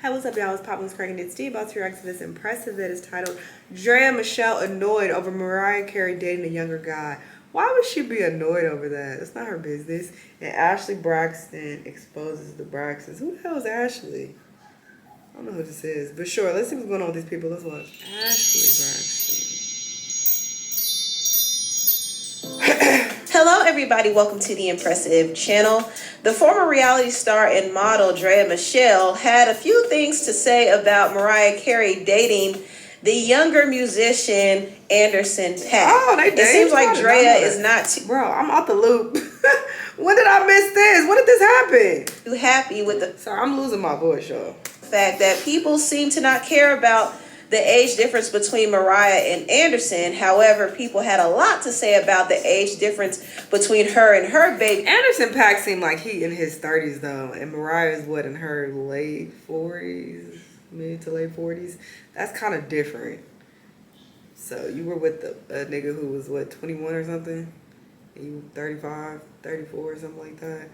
Hey, what's up, y'all? It's Pop was cracking. It's Steve about to react to this impressive that is titled Draya Michele Annoyed over Mariah Carey dating a younger guy. Why would she be annoyed over that? It's not her business. And Ashley Braxton exposes the Braxtons. Who the hell is Ashley? I don't know who this is. But sure, let's see what's going on with these people. Let's watch. Ashley Braxton. Hello everybody, welcome to the Impressive channel. The former reality star and model Draya Michele had a few things to say about Mariah Carey dating the younger musician Anderson .Paak. Oh, they dated? It seems like Draya is not Bro, I'm out the loop. When did I miss this? When did this happen? too happy with the Sorry, I'm losing my voice, y'all. fact that people seem to not care about the age difference between Mariah and Anderson. However, people had a lot to say about the age difference between her and her baby. Anderson .Paak seemed like he in his 30s though, and Mariah's what, in her late 40s, mid to late 40s. That's kind of different. So you were with a nigga who was what, 21 or something, and you 35, 34 or something like that.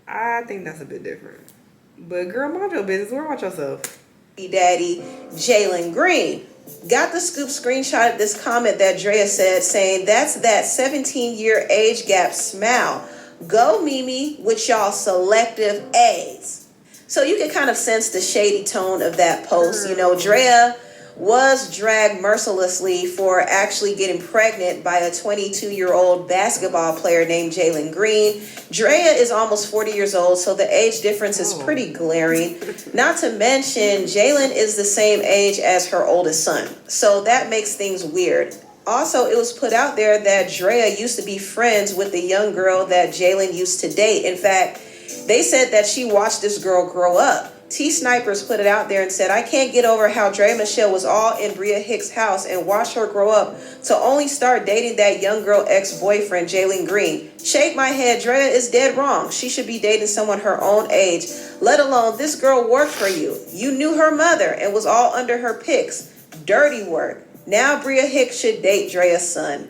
I think that's a bit different. But girl, mind your business. Worry about yourself. Daddy Jalen Green got the scoop screenshot of this comment that Draya said, saying, "That's that 17-year age gap smile. Go Mimi with y'all selective A's." So you can kind of sense the shady tone of that post. You know, Draya was dragged mercilessly for actually getting pregnant by a 22-year-old basketball player named Jalen Green. Draya is almost 40 years old, so the age difference is pretty glaring. Not to mention, Jalen is the same age as her oldest son, so that makes things weird. Also, it was put out there that Draya used to be friends with the young girl that Jalen used to date. In fact, they said that she watched this girl grow up. T-Snipers put it out there and said, "I can't get over how Draya Michele was all in Bria Hicks' house and watched her grow up to only start dating that young girl ex-boyfriend, Jalen Green. Shake my head, Draya is dead wrong. She should be dating someone her own age, let alone this girl worked for you. You knew her mother and was all under her pics. Dirty work. Now Bria Hicks should date Draya's son."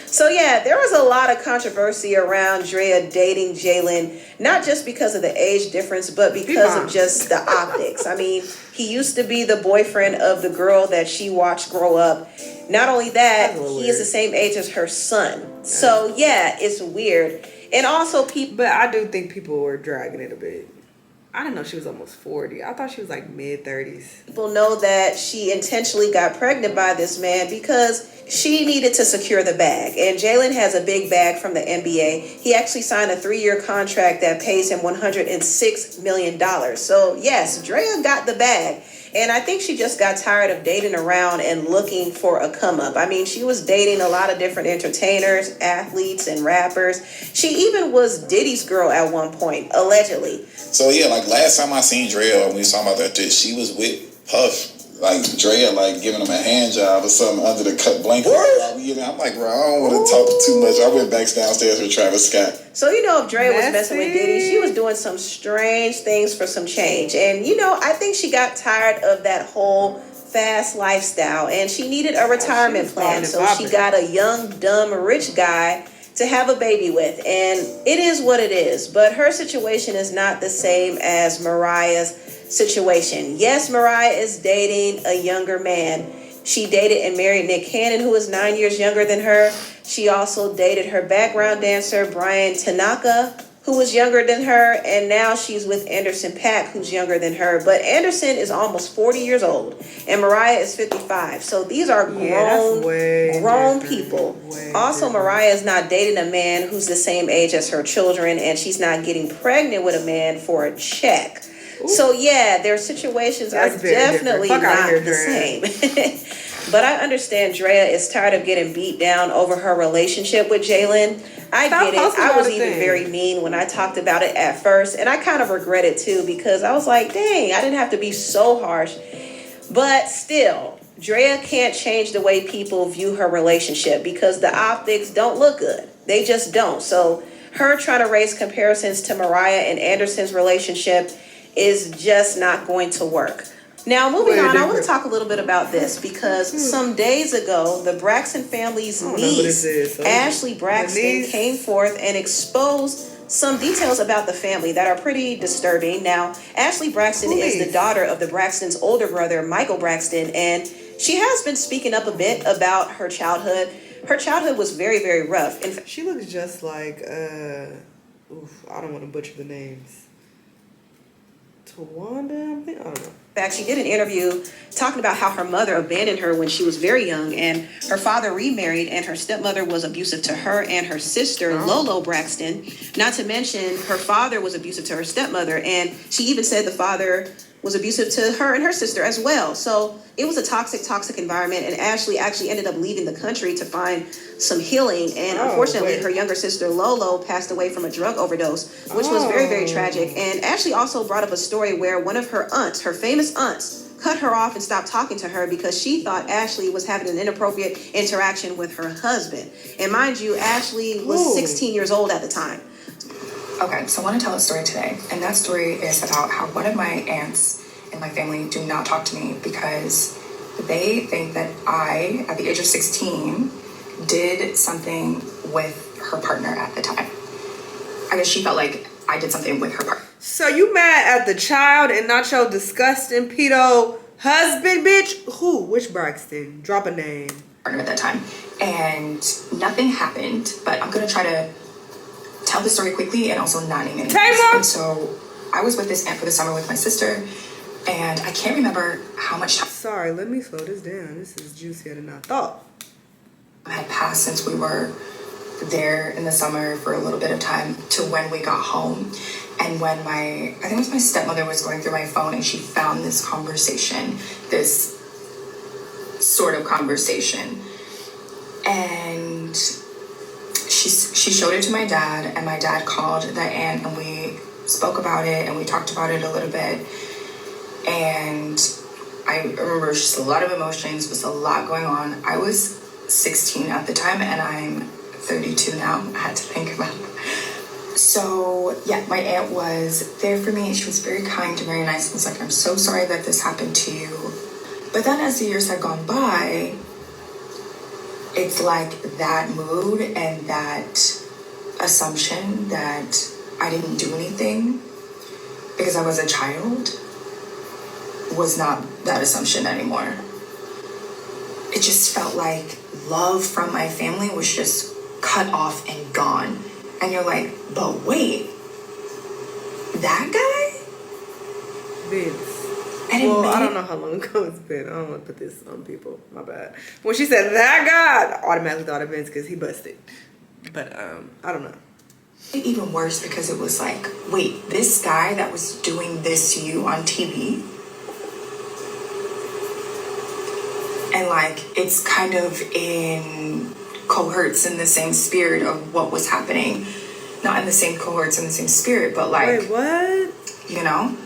So yeah, there was a lot of controversy around Draya dating Jalen, not just because of the age difference, but because of just the optics. I mean, he used to be the boyfriend of the girl that she watched grow up. Not only that, he is the same age as her son. So yeah, it's weird. And also people... But I do think people were dragging it a bit. I didn't know she was almost 40. I thought she was like mid-30s. People know that she intentionally got pregnant by this man because she needed to secure the bag. And Jalen has a big bag from the NBA. He actually signed a 3-year contract that pays him $106 million. So yes, Draya got the bag. And I think she just got tired of dating around and looking for a come-up. I mean, she was dating a lot of different entertainers, athletes, and rappers. She even was Diddy's girl at one point, allegedly. So yeah, like last time I seen Draya, when we was talking about that, she was with Puff. Like Draya, like giving him a hand job or something under the blanket. I'm like, bro, I don't want to talk too much. I went back downstairs with Travis Scott. So you know, if Draya was messing with Diddy, she was doing some strange things for some change. And you know, I think she got tired of that whole fast lifestyle, and she needed a retirement plan. So she got a young, dumb, rich guy to have a baby with, and it is what it is. But her situation is not the same as Mariah's situation. Yes, Mariah is dating a younger man. She dated and married Nick Cannon, who is 9 years younger than her. She also dated her background dancer, Brian Tanaka, who was younger than her. And now she's with Anderson .Paak, who's younger than her. But Anderson is almost 40 years old, and Mariah is 55. So these are grown people. Also, Mariah is not dating a man who's the same age as her children, and she's not getting pregnant with a man for a check. Ooh. So yeah, their situations are definitely not the same. But I understand Draya is tired of getting beat down over her relationship with Jalen. I get it. I was even very mean when I talked about it at first, and I kind of regret it too, because I was like, dang, I didn't have to be so harsh. But still, Draya can't change the way people view her relationship, because the optics don't look good. They just don't. So her trying to raise comparisons to Mariah and Anderson's relationship is just not going to work. Now, moving on, I want to talk a little bit about this, because some days ago, the Braxton family's niece, Ashley Braxton, came forth and exposed some details about the family that are pretty disturbing. Now, Ashley Braxton is the daughter of the Braxtons' older brother, Michael Braxton, and she has been speaking up a bit about her childhood. Her childhood was very, very rough. She looks just like, I don't want to butcher the names. Tawanda, I don't know. In fact, she did an interview talking about how her mother abandoned her when she was very young, and her father remarried, and her stepmother was abusive to her and her sister, Lolo Braxton. Not to mention, her father was abusive to her stepmother, and she even said the father was abusive to her and her sister as well. So it was a toxic environment, and Ashley actually ended up leaving the country to find some healing. And unfortunately, her younger sister Lolo passed away from a drug overdose, which was very, very tragic. And Ashley also brought up a story where one of her aunts, her famous aunts, cut her off and stopped talking to her because she thought Ashley was having an inappropriate interaction with her husband. And mind you, Ashley was 16 years old at the time. Okay, so I want to tell a story today, and that story is about how one of my aunts and my family do not talk to me because they think that I, at the age of 16, did something with her partner at the time. I guess she felt like I did something with her partner. So you mad at the child and not your disgusting pedo husband, bitch? Who? Which Braxton? Drop a name. Partner at that time. And nothing happened, but I'm going to try to tell the story quickly and also not name any names. And so I was with this aunt for the summer with my sister, and I can't remember how much time. Sorry, let me slow this down. This is juicier than I thought. Had passed since we were there in the summer for a little bit of time to when we got home. And when I think it was my stepmother was going through my phone and she found this conversation, this sort of conversation. And she showed it to my dad, and my dad called that aunt, and we spoke about it, and we talked about it a little bit. And I remember just a lot of emotions, was a lot going on. I was 16 at the time, and I'm 32 now. I had to think about it. So, yeah, my aunt was there for me. She was very kind and very nice. And was like, I'm so sorry that this happened to you. But then as the years had gone by, it's like that mood and that assumption that I didn't do anything because I was a child was not that assumption anymore. It just felt like love from my family was just cut off and gone. And you're like, but wait, that guy? Bitch. Well, I don't know how long ago it's been. I don't want to put this on people. My bad. When she said that guy, I automatically thought of Vince because he busted. But I don't know. Even worse because it was like, wait, this guy that was doing this to you on TV, and like it's kind of in cohorts in the same spirit of what was happening, not in the same cohorts in the same spirit, but like, wait, what? You know.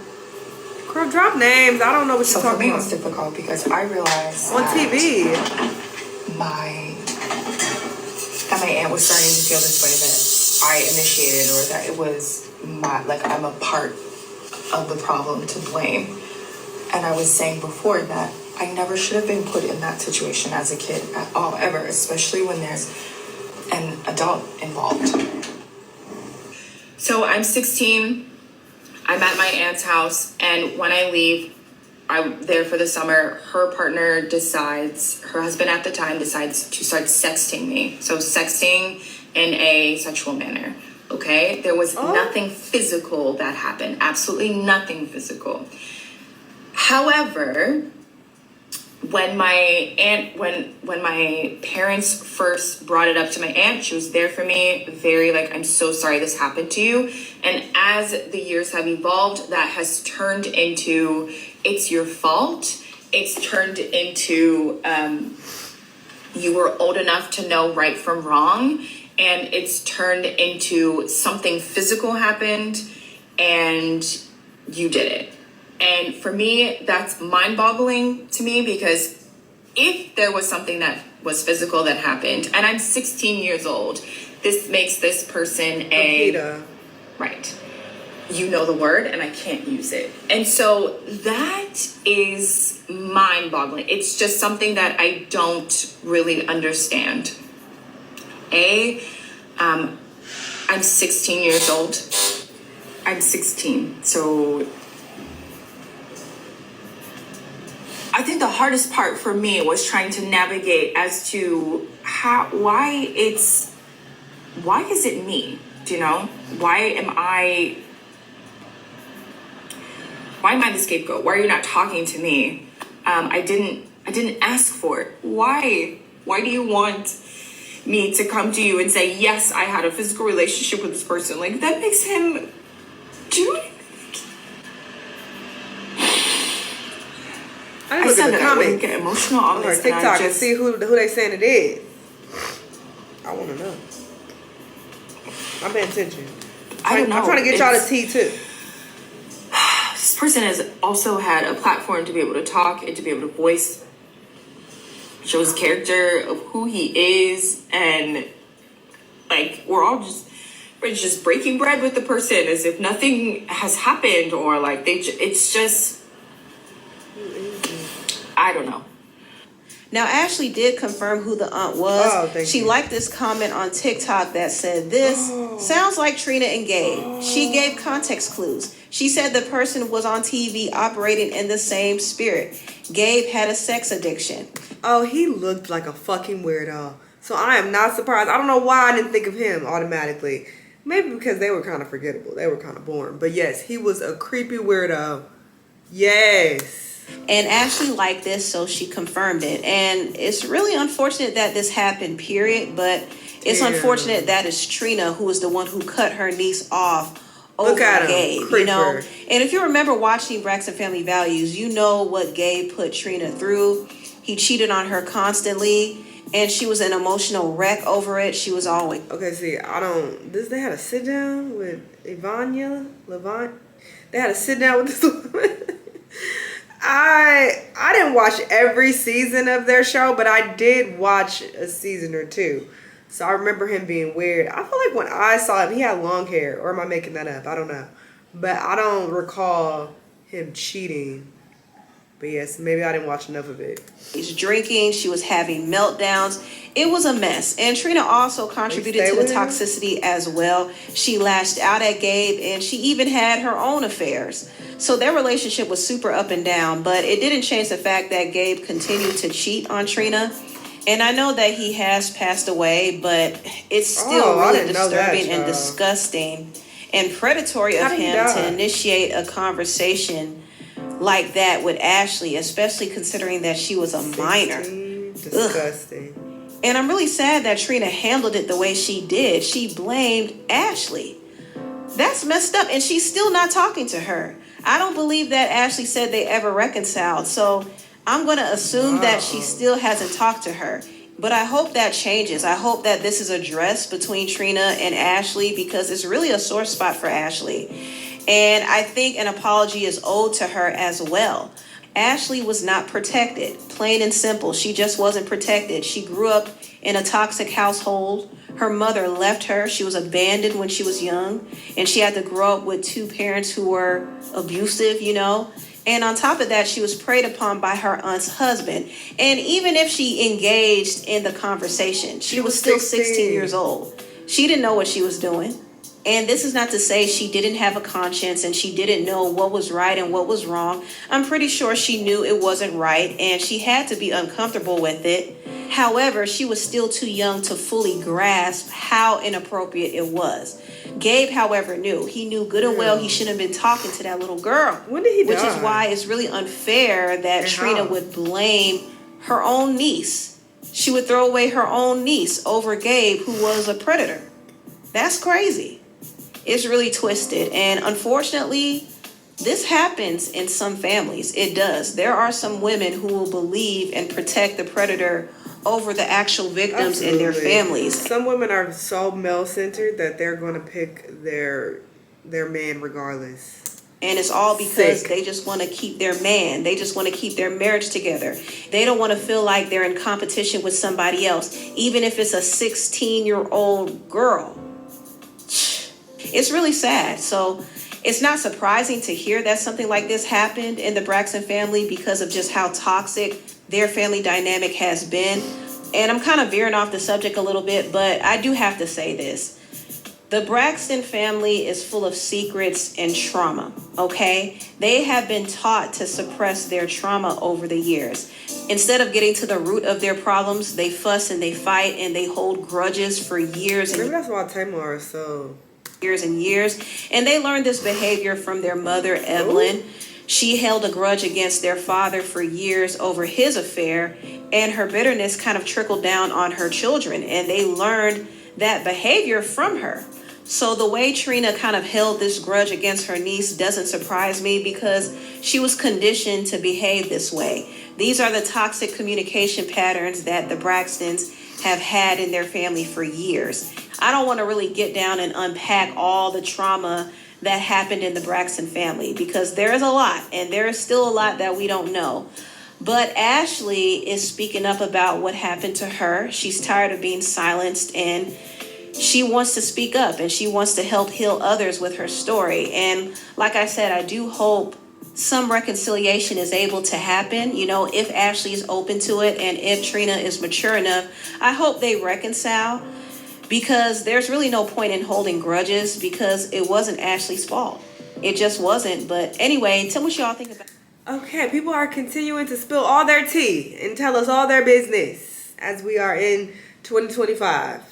Girl, drop names. I don't know what you're talking about. So for me, it was difficult because I realized on TV, my aunt was starting to feel this way that I initiated, or that it was I'm a part of the problem to blame. And I was saying before that I never should have been put in that situation as a kid at all, ever, especially when there's an adult involved. So I'm 16. I'm at my aunt's house, and when I leave, I'm there for the summer. Her husband at the time decides to start sexting me. So sexting in a sexual manner, okay? There was nothing physical that happened, absolutely nothing physical. However, when my parents first brought it up to my aunt, she was there for me, very like, I'm so sorry this happened to you. And as the years have evolved, that has turned into, it's your fault. It's turned into, you were old enough to know right from wrong. And it's turned into something physical happened and you did it. And for me, that's mind-boggling to me, because if there was something that was physical that happened, and I'm 16 years old, this makes this person a... Right. You know the word, and I can't use it. And so that is mind-boggling. It's just something that I don't really understand. I'm 16 years old. I'm 16, so I think the hardest part for me was trying to navigate as to why is it me? Do you know? Why am I the scapegoat? Why are you not talking to me? I didn't ask for it. Why do you want me to come to you and say, yes, I had a physical relationship with this person? Like, that makes him do it. I look at the comments, get emotional on or this, TikTok, and see who they saying it is. I want to know. I'm paying attention. I don't know. I'm trying to get y'all the tea too. This person has also had a platform to be able to talk and to be able to voice, show his character of who he is, and like we're just breaking bread with the person as if nothing has happened, or like it's just, I don't know. Now, Ashley did confirm who the aunt was. Oh, thank she you. liked this comment on TikTok that said, this sounds like Trina and Gabe. She gave context clues. She said the person was on TV operating in the same spirit. Gabe had a sex addiction. Oh, he looked like a fucking weirdo. So I am not surprised. I don't know why I didn't think of him automatically. Maybe because they were kind of forgettable. They were kind of boring. But yes, he was a creepy weirdo. Yes. And Ashley liked this, so she confirmed it. And it's really unfortunate that this happened, period. But it's unfortunate that it's Trina who is the one who cut her niece off over Gabe. Creeper. You know? And if you remember watching Braxton Family Values, you know what Gabe put Trina through. He cheated on her constantly, and she was an emotional wreck over it. She was always... Okay, see, they had a sit down with Levant. They had a sit down with this woman. I didn't watch every season of their show, but I did watch a season or two. So I remember him being weird. I feel like when I saw him, he had long hair. Or am I making that up? I don't know. But I don't recall him cheating. But yes, maybe I didn't watch enough of it. She's drinking. She was having meltdowns. It was a mess. And Trina also contributed to the toxicity as well. She lashed out at Gabe, and she even had her own affairs. So their relationship was super up and down, but it didn't change the fact that Gabe continued to cheat on Trina. And I know that he has passed away, but it's still really disturbing and disgusting and predatory of him to initiate a conversation like that with Ashley, especially considering that she was a minor. Disgusting. Ugh. And I'm really sad that Trina handled it the way she did. She blamed Ashley. That's messed up, and she's still not talking to her. I don't believe that Ashley said they ever reconciled, so I'm going to assume that she still hasn't talked to her. But I hope that changes. I hope that this is addressed between Trina and Ashley, because it's really a sore spot for Ashley. And I think an apology is owed to her as well. Ashley was not protected, plain and simple. She just wasn't protected. She grew up in a toxic household. Her mother left her. She was abandoned when she was young. And she had to grow up with two parents who were abusive, you know. And on top of that, she was preyed upon by her aunt's husband. And even if she engaged in the conversation, she was still 16 years old. She didn't know what she was doing. And this is not to say she didn't have a conscience and she didn't know what was right and what was wrong. I'm pretty sure she knew it wasn't right and she had to be uncomfortable with it. However, she was still too young to fully grasp how inappropriate it was. Gabe, however, knew. He knew good and well he shouldn't have been talking to that little girl. When did he die? Which is why it's really unfair that Trina would blame her own niece. She would throw away her own niece over Gabe, who was a predator. That's crazy. It's really twisted. And unfortunately, this happens in some families. It does. There are some women who will believe and protect the predator over the actual victims in their families. Some women are so male-centered that they're going to pick their man regardless. And it's all because they just want to keep their man. They just want to keep their marriage together. They don't want to feel like they're in competition with somebody else, even if it's a 16-year-old girl. It's really sad. So it's not surprising to hear that something like this happened in the Braxton family because of just how toxic their family dynamic has been. And I'm kind of veering off the subject a little bit, but I do have to say this. The Braxton family is full of secrets and trauma, okay? They have been taught to suppress their trauma over the years. Instead of getting to the root of their problems, they fuss and they fight and they hold grudges for years and maybe that's why Tamar is so... years and years. And they learned this behavior from their mother, Evelyn. She held a grudge against their father for years over his affair, and her bitterness kind of trickled down on her children, and they learned that behavior from her. So the way Trina kind of held this grudge against her niece doesn't surprise me, because she was conditioned to behave this way. These are the toxic communication patterns that the Braxtons have had in their family for years. I don't want to really get down and unpack all the trauma that happened in the Braxton family, because there is a lot, and there is still a lot that we don't know. But Ashley is speaking up about what happened to her. She's tired of being silenced, and she wants to speak up, and she wants to help heal others with her story. And like I said, I do hope some reconciliation is able to happen. You know, if Ashley is open to it and if Trina is mature enough, I hope they reconcile, because there's really no point in holding grudges, because it wasn't Ashley's fault. It just wasn't. But anyway, tell me what y'all think about it. Okay, people are continuing to spill all their tea and tell us all their business as we are in 2025.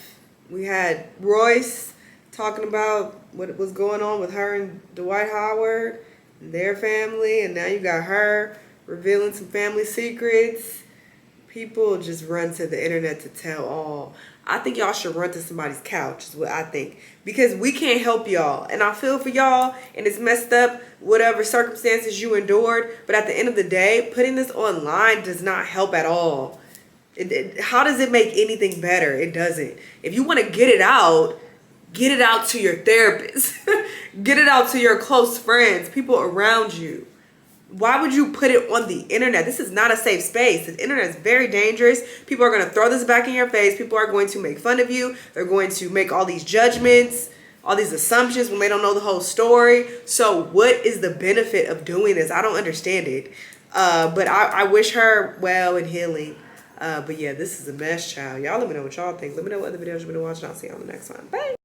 We had Royce talking about what was going on with her and Dwight Howard and their family, and now you got her revealing some family secrets. People just run to the internet to tell all. I think y'all should run to somebody's couch is what I think, because we can't help y'all, and I feel for y'all, and it's messed up whatever circumstances you endured, but at the end of the day, putting this online does not help at all. How does it make anything better? It doesn't. If you want to get it out to your therapist. Get it out to your close friends, people around you. Why would you put it on the internet? This is not a safe space. The internet is very dangerous. People are going to throw this back in your face. People are going to make fun of you. They're going to make all these judgments, all these assumptions when they don't know the whole story. So what is the benefit of doing this? I don't understand it. But I wish her well and healing. But yeah, this is a mess, child. Y'all let me know what y'all think. Let me know what other videos you've been watching. I'll see you on the next one. Bye.